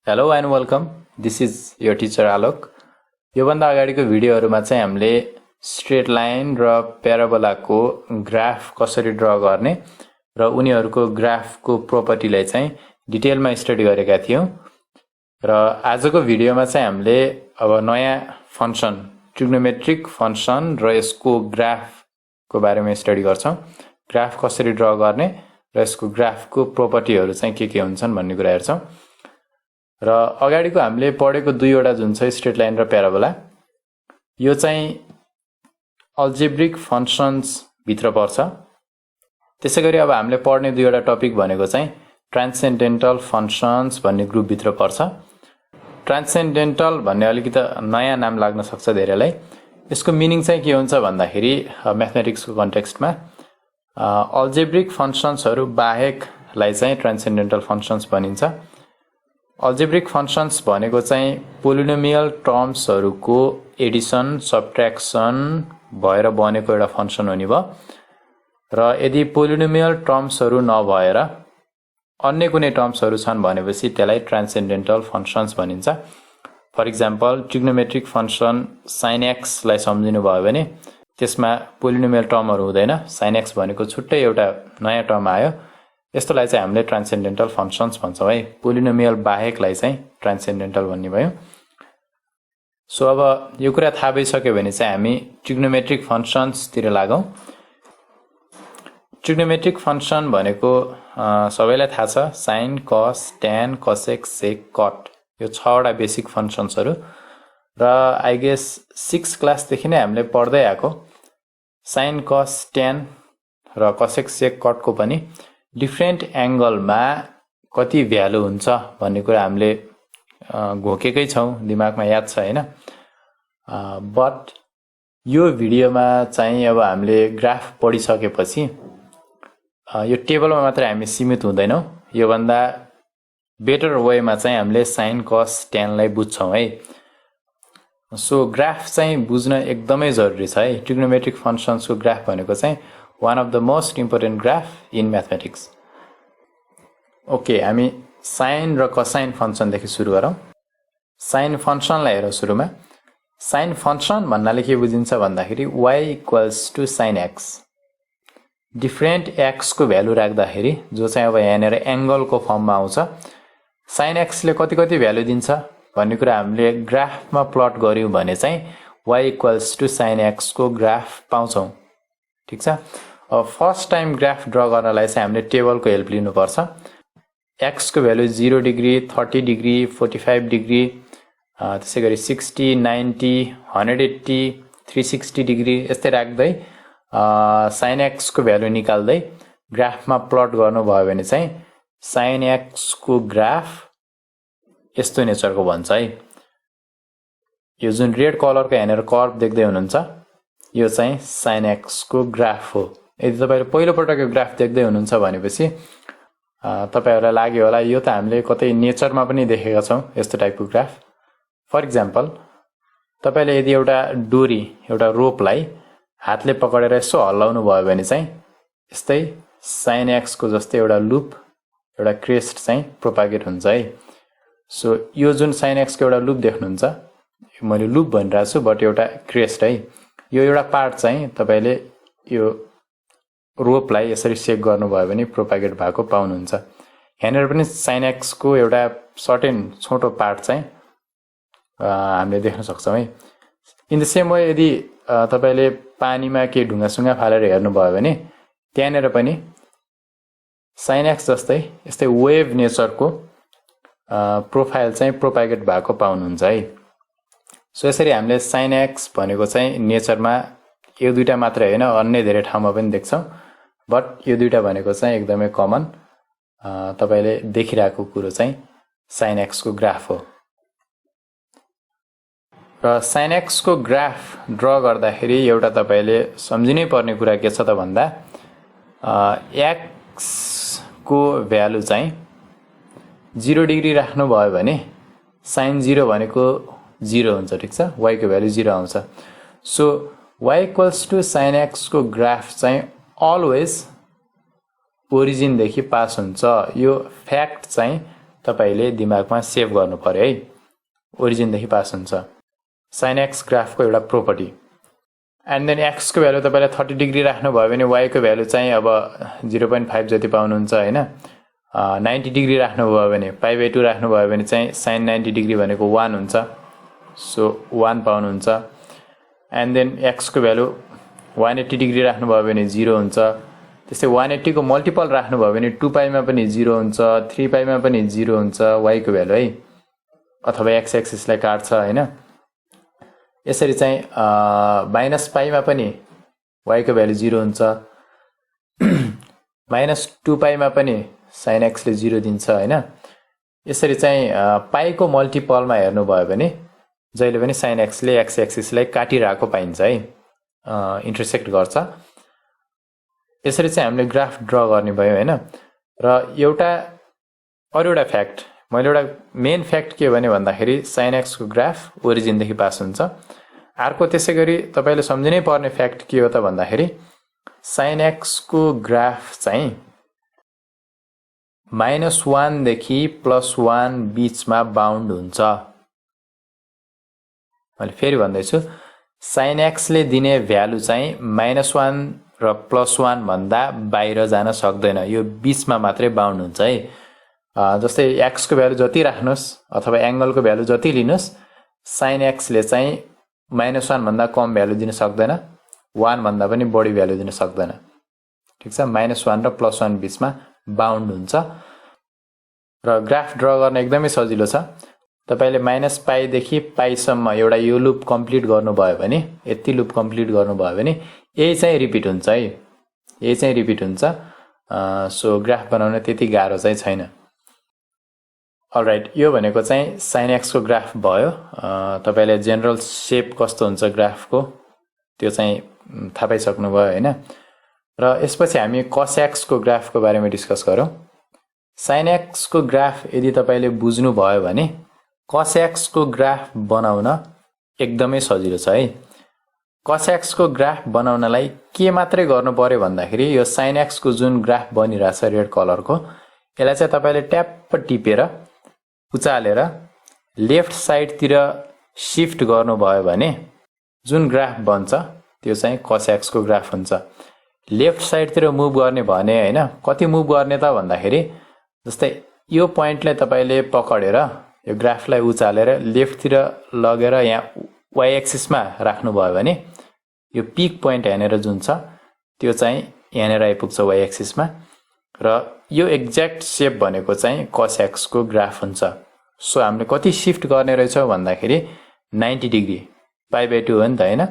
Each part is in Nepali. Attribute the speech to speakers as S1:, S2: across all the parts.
S1: Hello and welcome, this is your teacher Alok. योभन्दा अगाडिको भिडियोहरूमा चाहिँ हामीले स्ट्रेट लाइन र प्याराबोलाको ग्राफ कसरी ड्र गर्ने र उनीहरूको ग्राफको प्रोपर्टीलाई चाहिँ डिटेलमा स्टडी गरेका थियौँ। र आजको भिडियोमा चाहिँ हामीले अब नयाँ फंक्सन ट्रिग्नोमेट्रिक फंक्सन र यसको ग्राफको बारेमा स्टडी गर्छौँ। ग्राफ कसरी ड्र गर्ने र यसको ग्राफको प्रोपर्टीहरू चाहिँ के हुन्छन् भन्ने कुरा हेर्छौँ। र अगाडिको हामीले पढेको दुईवटा जुन छ स्ट्रेट लाइन र प्याराबोला, यो चाहिँ अल्जेब्रिक फंक्शन्स भित्र पर्छ। त्यसैगरी अब हामीले पढ्ने दुईवटा टपिक भनेको चाहिँ ट्रान्सेन्डेन्टल फंक्शन्स भन्ने ग्रुप भित्र पर्छ। ट्रान्सेन्डेन्टल भन्ने अलिकति नयाँ नाम लाग्न सक्छ धेरैलाई। यसको मिनिङ चाहिँ के हुन्छ भन्दाखेरि म्याथमेटिक्सको कन्टेक्स्टमा अल्जेब्रिक फंक्शन्सहरू बाहेकलाई चाहिँ ट्रान्सेन्डेन्टल फंक्शन्स भनिन्छ। अल्जेब्रिक फंक्शन्स भनेको चाहिँ पोलिनोमियल टर्म्सहरूको एडिसन सब्ट्र्याक्सन भएर बनेको एउटा फंक्सन हो नि भयो। र यदि पोलिनोमियल टर्म्सहरू नभएर अन्य कुनै टर्म्सहरू छन् भनेपछि त्यसलाई ट्रान्सेन्डेन्टल फंक्शन्स भनिन्छ। For example trigonometric function sin x लाई सम्झिनु भयो भने त्यसमा पोलिनोमियल टर्महरू हुँदैन। sin x भनेको छुट्टै एउटा नयाँ टर्म आयो। यस्तोलाई चाहिँ हामीले ट्रान्सेन्डेन्टल फंक्शन्स भन्छौँ है। पोलिनोमियल बाहेकलाई चाहिँ ट्रान्सेन्डेन्टल भन्ने भयो। सो अब यो कुरा थाहा भइसक्यो भने चाहिँ हामी ट्रिग्नोमेट्रिक फंक्शन्सतिर लागौँ। ट्रिग्नोमेट्रिक फंक्सन भनेको सबैलाई थाहा छ, साइन कस ट्यान कोसेक सेक कट, यो 6वटा बेसिक फंक्शन्सहरू। र आई गेस 6 क्लासदेखि नै हामीले पढ्दै आएको साइन कस ट्यान र कोसेक सेक कटको पनि डिफ्रेन्ट एंगलमा कति भ्यालु हुन्छ भन्ने कुरा हामीले घोकेकै छौँ, दिमागमा याद छ हैन। बट यो भिडियोमा चाहिँ अब हामीले ग्राफ पढिसकेपछि यो टेबलमा मात्रै हामी सीमित हुँदैनौँ। योभन्दा बेटर वेमा चाहिँ हामीले साइन कस ट्यानलाई बुझ्छौँ है। सो ग्राफ चाहिँ बुझ्न एकदमै जरुरी छ है। ट्रिग्नोमेट्रिक फंक्शन्सको ग्राफ भनेको चाहिँ one of the most important graph in mathematics. Okay, हामी साइन र कोसाइन फंक्सनदेखि सुरु गरौँ। साइन फंक्सनलाई हेरौँ सुरुमा। साइन फंक्सन भन्नाले के बुझिन्छ भन्दाखेरि y = sin x। Different x को भ्यालु राख्दाखेरि जो चाहिँ अब यहाँनिर एंगलको फर्ममा आउँछ, sin x ले कति कति भ्यालु दिन्छ भन्ने कुरा हामीले ग्राफमा प्लट गर्यौं भने चाहिँ y = sin x को ग्राफ पाउँछौं। ठीक छ। अब फर्स्ट टाइम ग्राफ ड्र गर्नलाई चाहिँ हामीले टेबलको हेल्प लिनुपर्छ। x को भ्यालु 0 डिग्री 30 डिग्री 45 डिग्री त्यसैगरी 60 90 180 360 डिग्री यस्तै राख्दै sin x को भ्यालु निकाल्दै ग्राफमा प्लट गर्नुभयो भने चाहिँ sin x को ग्राफ यस्तो नेचरको भन्छ है। यो जुन रेड कलरको यहाँनिर कर्भ देख्दै हुनुहुन्छ यो चाहिँ sin x को ग्राफ हो। यदि तपाईले पहिलो पटक यो ग्राफ देख्दै हुनुहुन्छ भनेपछि तपाईहरुलाई लाग्यो होला यो त हामीले कतै नेचरमा पनि देखेका छौं यस्तो टाइपको ग्राफ। फर इक्जाम्पल तपाईले यदि एउटा डोरी एउटा रोपलाई हातले पकडेर यसो हल्लाउनु भयो भने चाहिँ यस्तै sin x को जस्तै एउटा लूप एउटा क्रेस्ट चाहिँ प्रोपागेट हुन्छ है। सो यो जुन sin x को एउटा लूप देख्नुहुन्छ, मैले लूप भनिरहेको छु बट एउटा क्रेस्ट है। यो एउटा पार्ट चाहिँ तपाईले यो रोपलाई यसरी सेक गर्नुभयो भने प्रोपागेट भएको पाउनुहुन्छ। यहाँनिर पनि sin x को एउटा सर्टेन छोटो पार्ट चाहिँ हामीले देख्न सक्छौं है। इन द सेम वे यदि तपाईले पानीमा के ढुङ्गासुङ्गा फालेर हेर्नुभयो भने त्यहाँनिर पनि sin x जस्तै यस्तै वेभ नेचरको प्रोफाइल चाहिँ प्रोपागेट भएको पाउनुहुन्छ है। सो यसरी हामीले sin x भनेको चाहिँ नेचरमा यो दुईटा मात्रै हैन अन्य धेरै ठाउँमा पनि देख्छौं, बट यो दुईटा भनेको चाहिँ एकदमै कमन तपाईले देखिरहेको कुरो चाहिँ sin x को ग्राफ हो। र sin x को ग्राफ ड्र गर्दाखेरि एउटा तपाईले सम्झिनै पर्ने कुरा के छ त भन्दा x को भ्यालु चाहिँ 0 डिग्री राख्नु भयो भने sin 0 भनेको 0 हुन्छ। ठीक छ, y को भ्यालु 0 आउँछ। सो y = sin x को ग्राफ चाहिँ अलवेज ओरिजिन देखि पास हुन्छ। यो फ्याक्ट चाहिँ तपाईले दिमागमा सेभ गर्नु पर्यो है। ओरिजिनदेखि पास हुन्छ। sin x ग्राफको एउटा प्रोपर्टी। एन्ड देन x को भ्यालु तपाईले 30 डिग्री राख्नु भयो भने y को भ्यालु चाहिँ अब 0.5 जति पाउनुहुन्छ हैन। 90 डिग्री राख्नु भयो भने π/2 राख्नु भयो भने चाहिँ sin 90 डिग्री भनेको 1 हुन्छ। सो 1 पाउनुहुन्छ। एन्ड देन x को भ्यालु 180 डिग्री राख्नु भयो भने 0 हुन्छ। त्यसै 180 को मल्टिपल राख्नु भयो भने 2π मा पनि 0 हुन्छ, 3π मा पनि 0 हुन्छ y को भ्यालु है। अथवा x एक्सिसलाई काट्छ हैन। यसरी चाहिँ -π मा पनि y को भ्यालु 0 हुन्छ। -2π मा पनि sin x ले 0 दिन्छ हैन। यसरी चाहिँ पाइ को मल्टिपलमा हेर्नु भयो भने जहिले पनि sin x ले x एक्सिसलाई काटिरहेको पाइन्छ है। इन्टरसेक्ट गर्छ। यसरी चाहिँ हामीले ग्राफ ड्रा गर्ने भयो हैन। र अरु एउटा फ्याक्ट, मैले एउटा मेन फ्याक्ट के भने भन्दाखेरि sin x को ग्राफ ओरिजिनदेखि पास हुन्छ। अर्को त्यसैगरी तपाईले सम्झिनै पर्ने फ्याक्ट के हो त भन्दाखेरि sin x को ग्राफ चाहिँ -1 देखि +1 बीचमा बाउन्ड हुन्छ। मैले फेरि भन्दैछु, sin x ले दिने भ्यालु चाहिँ -1 र +1 भन्दा बाहिर जान सक्दैन। यो बीचमा मात्रै बाउन्ड हुन्छ है। जस्तै x को भ्यालु जति राख्नुस् अथवा एंगलको भ्यालु जति लिनुस्, sin x ले चाहिँ -1 भन्दा कम भ्यालु दिन सक्दैन, 1 भन्दा पनि बढी भ्यालु दिन सक्दैन। ठीक छ। -1 र +1 बीचमा बाउन्ड हुन्छ। र ग्राफ ड्रा गर्न एकदमै सजिलो छ। तपाईले -π देखि π सम्म एउटा यो लुप कम्प्लिट गर्नुभयो भने, यति लुप कम्प्लिट गर्नुभयो भने यही चाहिँ रिपिट हुन्छ है। यही चाहिँ रिपिट हुन्छ। सो ग्राफ बनाउन त्यति गाह्रो चाहिँ छैन। अलराइट, यो भनेको चाहिँ sin x को ग्राफ भयो। तपाईले जनरल शेप कस्तो हुन्छ ग्राफको त्यो चाहिँ थाहा पाइसक्नु भयो हैन। र यसपछि हामी cos x को ग्राफको बारेमा डिस्कस गरौँ। sin x को ग्राफ यदि तपाईले बुझ्नु भयो भने cos x को ग्राफ बनाउन एकदमै सजिलो छ है। cos x को ग्राफ बनाउनलाई के मात्रै गर्नु पर्यो भन्दाखेरि यो sin x को जुन ग्राफ बनिरहेछ रेड कलरको, यसलाई चाहिँ तपाईले ट्याप टिपेर उचालेर लेफ्ट साइडतिर शिफ्ट गर्नुभयो भने जुन ग्राफ बन्छ त्यो चाहिँ cos x को ग्राफ हुन्छ। लेफ्ट साइडतिर मुभ गर्ने भने हैन, कति मुभ गर्ने त भन्दाखेरि जस्तै यो पोइन्टलाई तपाईले पकडेर यो ग्राफलाई उचालेर लेफ्टतिर लगेर यहाँ y एक्सिसमा राख्नु भयो भने यो पिक पोइन्ट यहाँनेर जुन छ त्यो चाहिँ यहाँनेर आइपुग्छ y एक्सिसमा। र यो एक्ज्याक्ट शेप भनेको चाहिँ cos x को ग्राफ हुन्छ। सो हामीले कति शिफ्ट गर्ने रहेछ भन्दाखेरि 90 डिग्री, π/2 हो नि त हैन।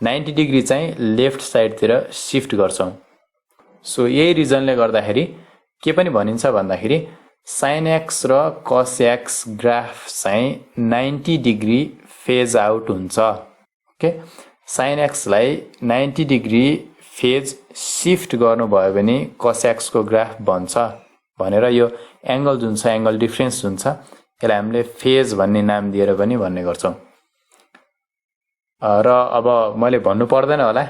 S1: 90 डिग्री चाहिँ लेफ्ट साइडतिर शिफ्ट गर्छौं। सो यही रिजनले गर्दाखेरि के पनि भनिन्छ भन्दाखेरि sin x र cos x ग्राफ चाहिँ 90 डिग्री फेज आउट हुन्छ। ओके, sin x लाई 90 डिग्री फेज शिफ्ट गर्नुभयो भने cos x को ग्राफ बन्छ भनेर यो एंगल जुन छ, एंगल डिफरेन्स जुन छ, यसलाई हामीले फेज भन्ने नाम दिएर पनि भन्ने गर्छौं। र अब मैले भन्नु पर्दैन होला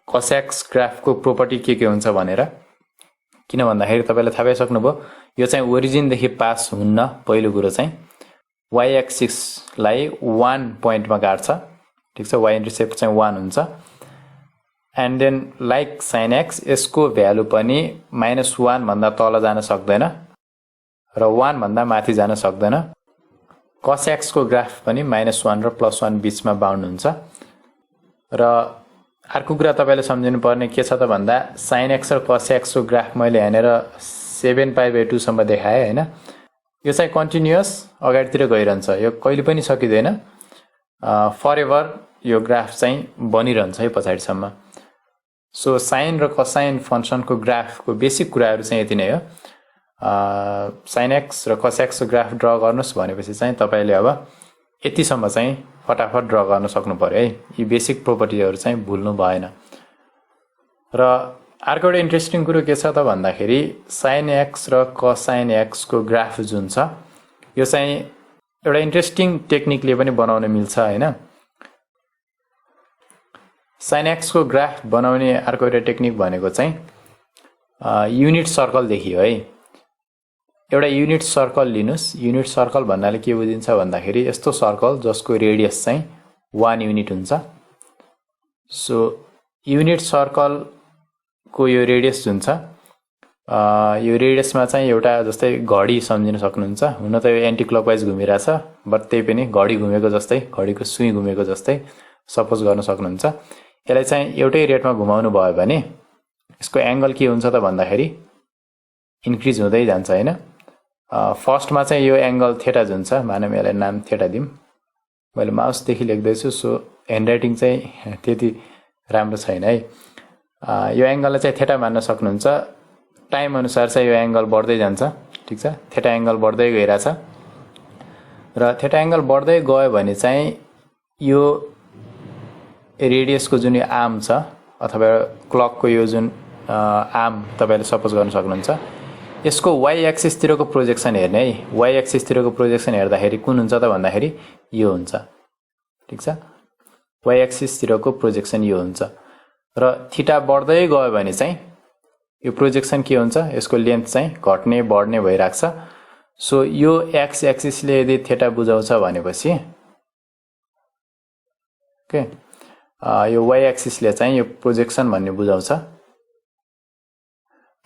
S1: cos x ग्राफको प्रोपर्टी के हुन्छ भनेर, किन भन्दाखेरि तपाईले थाहा पाइसक्नुभयो यो चाहिँ ओरिजिनदेखि पास हुन्न। पहिलो कुरो चाहिँ y एक्सिस लाई 1 पोइन्टमा काट्छ। ठीक छ, y इन्टरसेप्ट चाहिँ 1 हुन्छ। And then like sin x यसको भ्यालु पनि -1 भन्दा तल जान सक्दैन र 1 भन्दा माथि जान सक्दैन। cos x को ग्राफ पनि -1 र +1 बीचमा बाउन्ड हुन्छ। र अर्को कुरा तपाईले सम्झिनु पर्ने के छ त भन्दा sin x र cos x को ग्राफ मैले यहाँनेर 7π/2 सम्म देखाए हैन। यो चाहिँ कन्टिन्युअस अगाडितिर गइरहन्छ, यो कहिले पनि सकिदैन। फरएभर यो ग्राफ चाहिँ बनिरहन्छ है पछाडीसम्म। सो साइन र कोसाइन फंक्शनको ग्राफको बेसिक कुराहरु चाहिँ यति नै हो। sin x र cos x को ग्राफ ड्रा गर्नुस् भनेपछि चाहिँ तपाईले अब यतिसम्म चाहिँ फटाफट ड्रा गर्न सक्नु पर्यो है। यी बेसिक प्रोपर्टीहरु चाहिँ भुल्नु भएन। र अर्को एउटा इन्ट्रेस्टिङ कुरो के छ त भन्दाखेरि sin x र cosine x को ग्राफ जुन छ यो चाहिँ एउटा इन्ट्रेस्टिङ टेक्निकले पनि बनाउन मिल्छ हैन। sin x को ग्राफ बनाउने अर्को एउटा टेक्निक भनेको चाहिँ युनिट सर्कल देखियो है। एउटा युनिट सर्कल लिनुस्। युनिट सर्कल भन्नाले के बुझिन्छ भन्दाखेरि यस्तो सर्कल जसको रेडियस चाहिँ 1 युनिट हुन्छ। सो युनिट सर्कलको यो रेडियस जुन छ यो रेडियसमा चाहिँ एउटा जस्तै घडी सम्झिन सक्नुहुन्छ। हुन त यो एन्टी क्लकवाइज घुमिरहेछ, बट त्यही पनि घडी घुमेको जस्तै, घडीको सुई घुमेको जस्तै सपोज गर्न सक्नुहुन्छ। यसलाई चाहिँ एउटै रेटमा घुमाउनु भयो भने यसको एंगल के हुन्छ त भन्दाखेरि इन्क्रिज हुँदै जान्छ हैन। फर्स्टमा चाहिँ यो एंगल थीटा जुन छ, मानौँ यसलाई नाम थीटा दिउँ। मैले माउसदेखि लेख्दैछु, सो ह्यान्डराइटिङ चाहिँ त्यति राम्रो छैन है। यो एंगललाई चाहिँ थीटा मान्न सक्नुहुन्छ। टाइम अनुसार चाहिँ यो एंगल बढ्दै जान्छ, ठीक छ। थीटा एंगल बढ्दै गइरहेछ र थीटा एंगल बढ्दै गयो भने चाहिँ यो रेडियसको जुन आर्म छ अथवा क्लकको यो जुन आर्म तपाईले सपोज गर्न सक्नुहुन्छ, यसको y एक्सिस तिरको प्रोजेक्सन हेर्ने है। y एक्सिस तिरको प्रोजेक्सन हेर्दाखेरि कुन हुन्छ त भन्दाखेरि यो हुन्छ, ठीक छ। y एक्सिस तिरको प्रोजेक्सन यो हुन्छ र थीटा बढ्दै गयो भने चाहिँ यो प्रोजेक्सन के हुन्छ, यसको लेन्थ चाहिँ घट्ने बढ्ने भइराख्छ। सो यो x एक्सिसले यदि थीटा बुझाउँछ भनेपछि ओके, यो y एक्सिसले चाहिँ यो प्रोजेक्सन भन्ने बुझाउँछ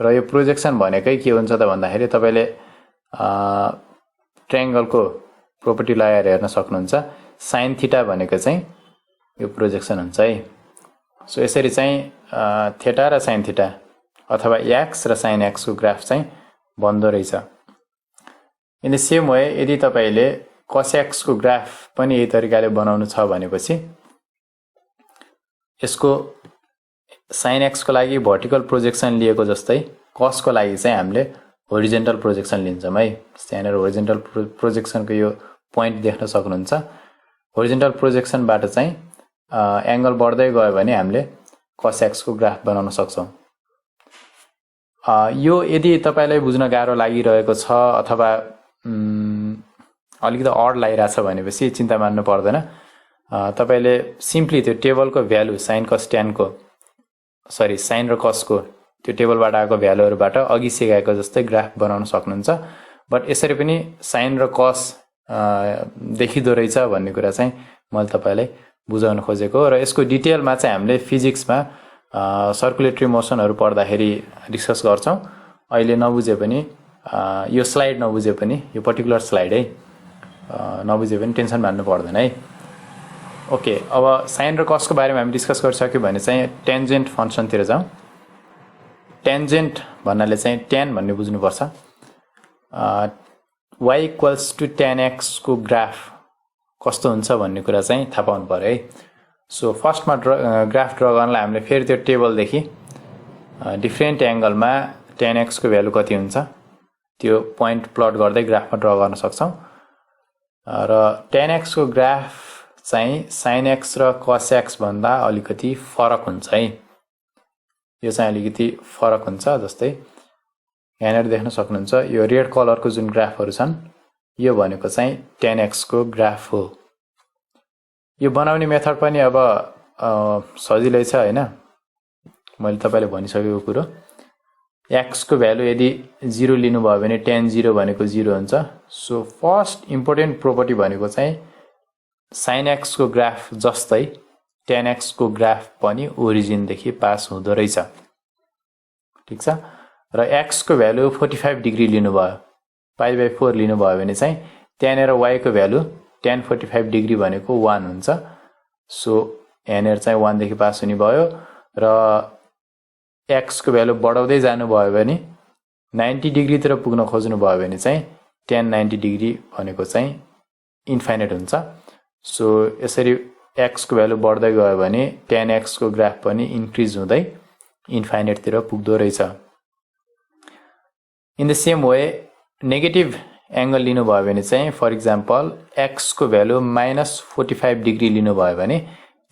S1: र यो प्रोजेक्सन भनेकै के हुन्छ त भन्दाखेरि तपाईले ट्रायंगलको प्रोपर्टी लगाएर हेर्न सक्नुहुन्छ। sin थीटा भनेको चाहिँ यो प्रोजेक्सन हुन्छ है। सो यसरी चाहिँ थीटा र sin थीटा अथवा x र sin x को ग्राफ चाहिँ बन्दो रहेछ। इन द सेम वे यदि तपाईले cos x को ग्राफ पनि यही तरिकाले बनाउनु छ भनेपछि यसको sin x को लागि भर्टिकल प्रोजेक्सन लिएको जस्तै cos को लागि चाहिँ हामीले होरिजेन्टल प्रोजेक्सन लिन्छौं है। यहाँनिर होरिजेन्टल प्रोजेक्सनको यो पोइन्ट देख्न सक्नुहुन्छ। होरिजेन्टल प्रोजेक्सनबाट चाहिँ एंगल बढ्दै गयो भने हामीले cos x को ग्राफ बनाउन सक्छौं। यो यदि तपाईलाई बुझ्न गाह्रो लागिरहेको छ अथवा अलिकति अड लागिरहेछ भनेपछि चिन्ता मान्नु पर्दैन। तपाईले सिम्पली त्यो टेबलको भ्यालु sin cos tan को sin र cos को त्यो टेबलबाट आएको भ्यालुहरुबाट अघि सिकाएको जस्तै ग्राफ बनाउन सक्नुहुन्छ। बट यसरी पनि sin र cos देखिदो रहेछ भन्ने कुरा चाहिँ मैले तपाईलाई बुझाउन खोजेको र यसको डिटेलमा चाहिँ हामीले फिजिक्समा सर्कुलेटरी मोसनहरु पढ्दाखेरि डिस्कस गर्छौं। अहिले नबुझे पनि यो स्लाइड नबुझे पनि यो पर्टिकुलर स्लाइड है नबुझे पनि टेन्सन मान्नु पर्दैन है। ओके, अब sin र cos को बारेमा हामी डिस्कस गरिसक्यो भने चाहिँ टेन्जेन्ट फंक्सन तिर जाउँ। टेन्जेन्ट भन्नाले चाहिँ tan भन्ने बुझ्नु पर्छ। y = tan x को ग्राफ कस्तो हुन्छ भन्ने कुरा चाहिँ थाहा पाउनु पर्यो है। सो फर्स्टमा ग्राफ ड्रा गर्नलाई हामीले फेरि त्यो टेबलदेखि डिफरेन्ट एंगलमा tan x को भ्यालु कति हुन्छ त्यो पोइन्ट प्लट गर्दै ग्राफमा ड्रा गर्न सक्छौं। र tan x को ग्राफ चाहिँ sin x र cos x भन्दा अलिकति फरक हुन्छ है। यो चाहिँ अलिकति फरक हुन्छ। जस्तै यहाँनिर देख्न सक्नुहुन्छ यो रेड कलरको जुन ग्राफहरु छन् यो भनेको चाहिँ tan x को ग्राफ हो। यो बनाउने मेथड पनि अब सजिलै छ हैन। मैले तपाईले भनिसकेको कुरो x को भ्यालु यदि 0 लिनु भयो भने tan 0 भनेको 0 हुन्छ। सो फर्स्ट इम्पोर्टेन्ट प्रोपर्टी भनेको चाहिँ sin x को ग्राफ जस्तै tan x को ग्राफ पनि ओरिजिन देखि पास हुँदो रहेछ, ठीक छ। र x को भ्यालु 45 डिग्री लिनु भयो, π/4 लिनु भयो भने चाहिँ tan र y को भ्यालु tan 45 डिग्री भनेको 1 हुन्छ। सो यहाँनिर चाहिँ 1 देखि पास हुने भयो र x को भ्यालु बढाउँदै जानु भयो भने 90 डिग्री तिर पुग्न खोज्नु भयो भने चाहिँ tan 90 डिग्री भनेको चाहिँ इन्फाइनाइट हुन्छ। सो यसरी x को भ्यालु बढ्दै गयो भने tan x को ग्राफ पनि इन्क्रिज हुँदै इन्फाइनाइट तिर पुग्दो रहेछ। In the same way negative angle लिनु भयो भने चाहिँ फर एक्जाम्पल x को भ्यालु -45 डिग्री लिनु भयो भने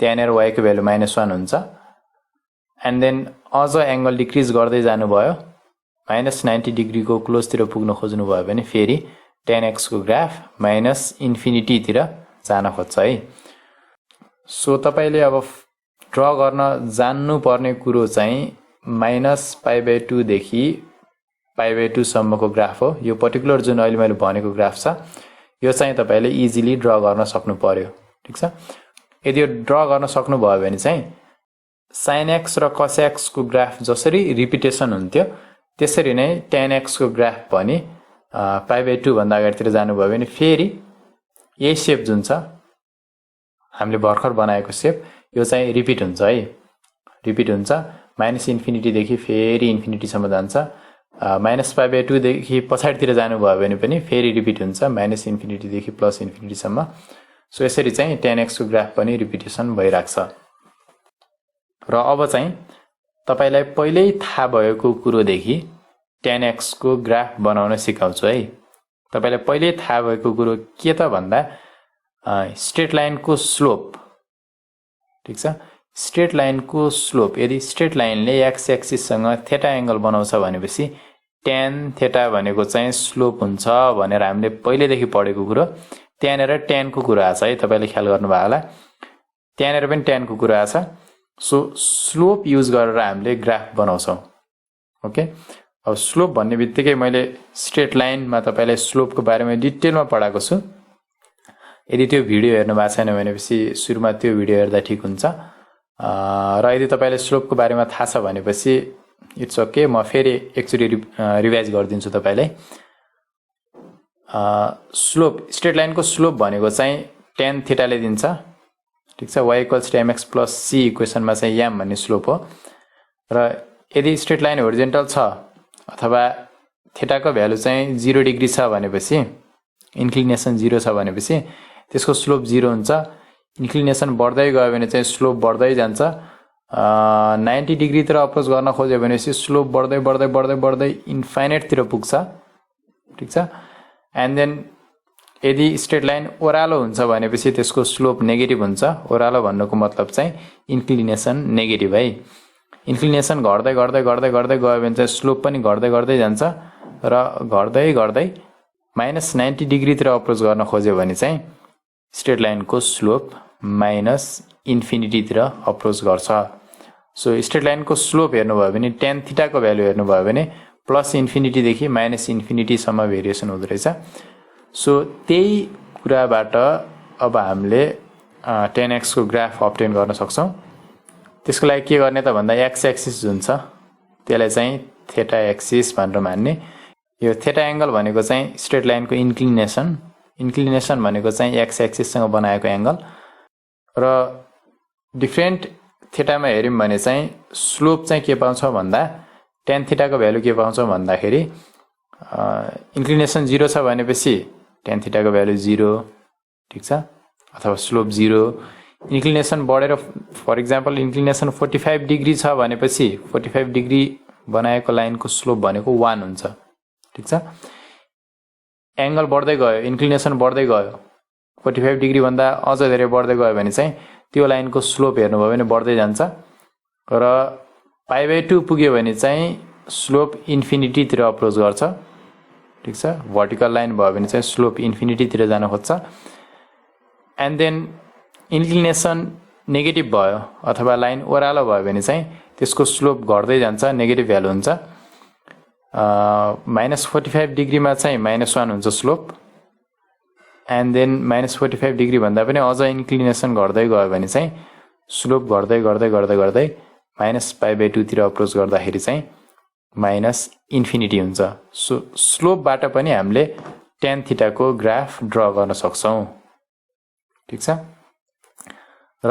S1: tan र y को भ्यालु -1 हुन्छ। एन्ड देन अझ एंगल डिक्रिज गर्दै जानु भयो -90 डिग्री को क्लोज तिर पुग्न खोज्नु भयो भने फेरि tan x को ग्राफ -इन्फिनिटी तिर जान खोज्छ है। सो तपाईले अब ड्रा गर्न जान्नु पर्ने कुरो चाहिँ -π/2 देखि π/2 सम्मको ग्राफ हो। यो पर्टिकुलर जुन अहिले मैले भनेको ग्राफ छ यो चाहिँ तपाईले इजिली ड्रा गर्न सक्नु पर्यो। ठीक छ। यदि यो ड्रा गर्न सक्नु भयो भने चाहिँ sin x र cos x को ग्राफ जसरी रिपिटेसन हुन्थ्यो त्यसरी नै tan x को ग्राफ पनि π/2 भन्दा अगाडितिर जानुभयो भने फेरि यही शेप जुन छ हामीले भर्खर बनाएको शेप यो चाहिँ रिपिट हुन्छ है। रिपिट हुन्छ -इन्फिनिटी देखि फेरि इन्फिनिटी सम्म जान्छ। -π/2 देखि पछाडितिर जानुभयो भने पनि फेरि रिपिट हुन्छ -इन्फिनिटी देखि +इन्फिनिटी सम्म। सो यसरी चाहिँ tan x को ग्राफ पनि रिपिटेसन भइराख्छ। र अब चाहिँ तपाईलाई पहिल्यै थाहा भएको कुरोदेखि tan x को ग्राफ बनाउन सिकाउँछु है। तपाईलाई पहिल्यै थाहा भएको कुरो के त भन्दा स्ट्रेट लाइन को स्लोप। ठीक छ। स्ट्रेट लाइन को स्लोप यदि स्ट्रेट लाइनले x एक्सिस सँग थीटा एंगल बनाउँछ भनेपछि tan थीटा भनेको चाहिँ स्लोप हुन्छ भनेर हामीले पहिलेदेखि पढेको कुरो। त्यहाँनेर tan को कुरा आछ है, तपाईले ख्याल गर्नुभयो होला। त्यहाँनेर पनि tan को कुरा आछ। सो स्लोप युज गरेर हामीले ग्राफ बनाउँछौं। ओके। अब स्लोप भन्ने बित्तिकै मैले स्ट्रेट लाइनमा तपाईलाई स्लोपको बारेमा डिटेलमा पढाएको छु। यदि त्यो भिडियो हेर्नु भएको छैन भनेपछि सुरुमा त्यो भिडियो हेर्दा ठीक हुन्छ। र यदि तपाईले स्लोपको बारेमा थाहा छ भनेपछि इट्स ओके, म फेरि एकचोटी रिभाइज गरिदिन्छु तपाईलाई। स्लोप स्ट्रेट लाइनको स्लोप भनेको चाहिँ tan थीटाले दिन्छ। ठीक छ। y = mx + c इक्वेसनमा चाहिँ m भन्ने स्लोप हो। र यदि स्ट्रेट लाइन होरिजेन्टल छ अथवा थीटाको भ्यालु चाहिँ 0 डिग्री छ भनेपछि इन्क्लिनेसन 0 छ भनेपछि त्यसको स्लोप 0 हुन्छ। इन्क्लिनेसन बढ्दै गयो भने चाहिँ स्लोप बढ्दै जान्छ। 90 डिग्री तिर अप्रोच गर्न खोज्यो भनेपछि स्लोप बढ्दै बढ्दै बढ्दै बढ्दै इन्फाइनाइट तिर पुग्छ। ठीक छ। एन्ड देन यदि स्ट्रेट लाइन ओरालो हुन्छ भनेपछि त्यसको स्लोप नेगेटिभ हुन्छ। ओरालो भन्नुको मतलब चाहिँ इन्क्लिनेसन नेगेटिभ है। इन्क्लिनेसन घट्दै घट्दै घट्दै घट्दै गयो भने चाहिँ स्लोप पनि घट्दै घट्दै जान्छ र घट्दै घट्दै -90 डिग्री तिर अप्रोच गर्न खोज्यो भने चाहिँ स्ट्रेट लाइनको स्लोप -इन्फिनिटी तिर अप्रोच गर्छ। सो स्ट्रेट लाइनको स्लोप हेर्नुभयो भने tan थीटाको भ्यालु हेर्नुभयो भने +इन्फिनिटी देखि -इन्फिनिटी सम्म भेरिएसन हुँदो रहेछ। सो त्यही कुराबाट अब हामीले tan x को ग्राफ अब्टेन गर्न सक्छौं। त्यसको लागि के गर्ने त भन्दा x एक्सिस जुन छ त्यसलाई चाहिँ थीटा एक्सिस भनेर मान्ने। यो थीटा एंगल भनेको चाहिँ स्ट्रेट लाइनको इन्क्लिनेसन। इन्क्लिनेसन भनेको चाहिँ x एक्सिस सँग बनाएको एंगल। र डिफरेन्ट थीटामा हेर्यौं भने चाहिँ स्लोप चाहिँ के पाउँछ भन्दा tan थीटाको भ्यालु के पाउँछ भन्दाखेरि इन्क्लिनेसन 0 छ भनेपछि tan थीटाको भ्यालु 0। ठीक छ। अथवा स्लोप 0। इन्क्लिनेसन बढेर फर एक्जाम्पल इन्क्लिनेसन 45 डिग्री छ भनेपछि 45 डिग्री बनाएको लाइनको स्लोप भनेको 1 हुन्छ। ठीक छ। एंगल बढ्दै गयो, इन्क्लिनेसन बढ्दै गयो, 45 डिग्री भन्दा अझ धेरै बढ्दै गयो भने चाहिँ त्यो लाइनको स्लोप हेर्नुभयो भने बढ्दै जान्छ। र π/2 पुग्यो भने चाहिँ स्लोप इन्फिनिटी तिर अप्रोच गर्छ। ठीक छ। भर्टिकल लाइन भयो भने चाहिँ स्लोप इन्फिनिटी तिर जान खोज्छ। एन्ड देन इन्क्लिनेसन नेगेटिभ भयो अथवा लाइन ओरालो भयो भने चाहिँ त्यसको स्लोप घट्दै जान्छ, नेगेटिभ भ्यालु हुन्छ। -45 डिग्रीमा चाहिँ -1 हुन्छ स्लोप। एन्ड देन -45 डिग्री भन्दा पनि अझ इन्क्लिनेसन घट्दै गयो भने चाहिँ स्लोप घट्दै घट्दै घट्दै घट्दै -π/2 तिर अप्रोच गर्दाखेरि चाहिँ -इन्फिनिटी हुन्छ। सो स्लोपबाट पनि हामीले tan थीटाको ग्राफ ड्रा गर्न सक्छौं। ठीक छ। र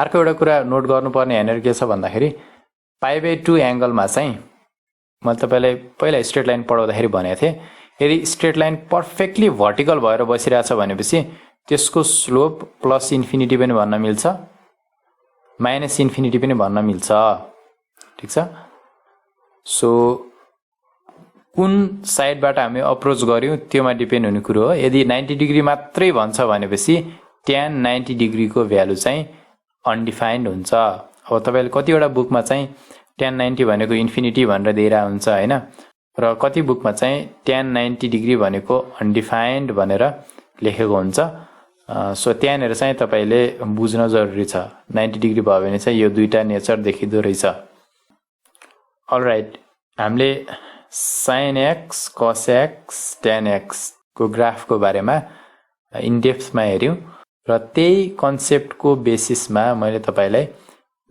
S1: अर्को एउटा कुरा नोट गर्नुपर्ने यहाँनिर के छ भन्दाखेरि π/2 एंगलमा चाहिँ मैले तपाईलाई पहिला स्ट्रेट लाइन पढाउँदाखेरि भनेको थिएँ यदि स्ट्रेट लाइन पर्फेक्टली भर्टिकल भएर बसिरहेछ भनेपछि त्यसको स्लोप +इन्फिनिटी पनि भन्न मिल्छ, -इन्फिनिटी पनि भन्न मिल्छ। ठीक छ। सो कुन साइडबाट हामी अप्रोच गर्यौं त्योमा डिपेन्ड हुने कुरो हो। यदि 90 डिग्री मात्रै भन्छ भनेपछि tan 90 डिग्री को भ्यालु चाहिँ अनडिफाइन्ड हुन्छ। अब तपाईले कतिवटा बुकमा चाहिँ tan 90 भनेको इन्फिनिटी भनेर दिइरा हुन्छ हैन, र कति बुकमा चाहिँ tan 90 डिग्री भनेको अनडिफाइन्ड भनेर लेखेको हुन्छ। सो त्यहाँनेर चाहिँ तपाईले बुझ्न जरुरी छ। 90 डिग्री भयो भने चाहिँ यो दुईटा नेचर देखिदो रहेछ। अलराइट, हामीले sin x cos x tan x को ग्राफको बारेमा इन डेप्थमा हेर्यौं र त्यही कन्सेप्टको बेसिसमा मैले तपाईलाई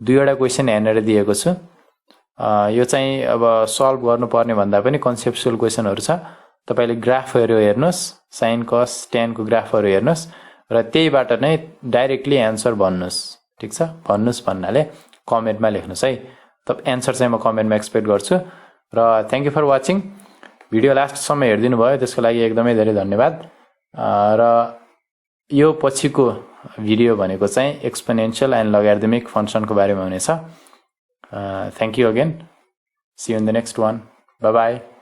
S1: दुईवटा क्वेशन यहाँनिर दिएको छु। यो चाहिँ अब सल्भ गर्नुपर्ने भन्दा पनि कन्सेप्चुअल क्वेशनहरु छ। तपाईले ग्राफहरु हेर्नुस्, sin cos tan को ग्राफहरु हेर्नुस् र त्यहीबाट नै डाइरेक्टली आन्सर भन्नुस्। ठीक छ, भन्नुस् भन्नाले कमेन्टमा लेख्नुस् है। तब आन्सर चाहिँ म कमेन्टमा एक्सपेक्ट गर्छु र thank you for watching. Video last सम्म हेर्दिनु भयो त्यसको लागि एकदमै धेरै धन्यवाद। र यो पछिको भिडियो भनेको चाहिँ एक्सपोनेन्शियल एन्ड लगारिथमिक फंक्शनको बारेमा हुनेछ। Thank you again. See you in the next one. Bye bye.